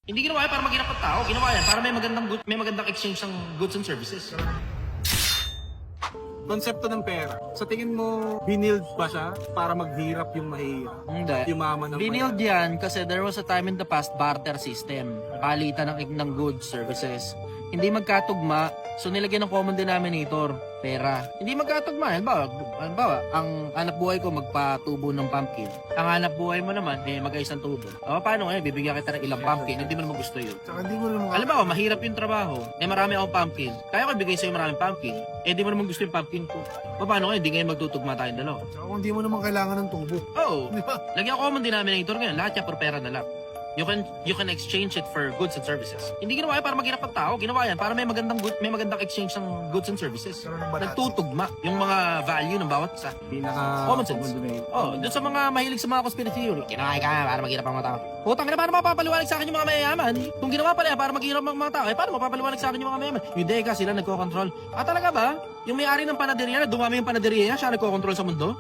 Hindi ginawa yan para maghirap ang tao. Ginawa yan para may magandang exchange ng goods and services. Konsepto ng pera. Sa tingin mo, binild ba siya para maghirap yung mahihirap? Hindi. Yumaman ng Binild yan kasi there was a time in the past barter system. Palitan ng goods, services. Hindi magkatugma, so nilagyan ng common denominator, pera. Hindi magkatugma. Halimbawa, ang anak buhay ko magpatubo ng pumpkin. Ang anak buhay mo naman, mag-ayos ng tubo. Paano ngayon? Bibigyan kita ng ilang pumpkin, hindi mo naman gusto yun. Tsaka hindi mo naman Halimbawa, mahirap yung trabaho, marami akong pumpkin. Kaya ko ibigay sa'yo maraming pumpkin, di mo naman gusto yung pumpkin ko. Paano ngayon? Hindi ngayon magtutugma tayong dalawa. Tsaka kung hindi mo naman kailangan ng tubo. Oo. Di ba? Lagyan ko common denominator ngayon. Lahat yan for pera na lang. You can exchange it for goods and services. Hindi ginawa yan para maghirap ang tao. Ginawa yan para may magandang exchange ng goods and services. Pero ng balance. Nagtutugma yung mga value ng bawat isa. Common sense. Doon sa mga mahilig sa mga conspiracy theory. Ginawa ka para maghirap ang mga tao. Putang ina, paano mapapaliwanag sa akin yung mga mayayaman? Kung ginawa pala yan para maghirap ang mga tao, paano mapapaliwanag sa akin yung mga mayayaman? Yung deka sila nagko-control. Talaga ba? Yung may-ari ng panaderia, dumami yung panaderia, siya nagko-control sa mundo?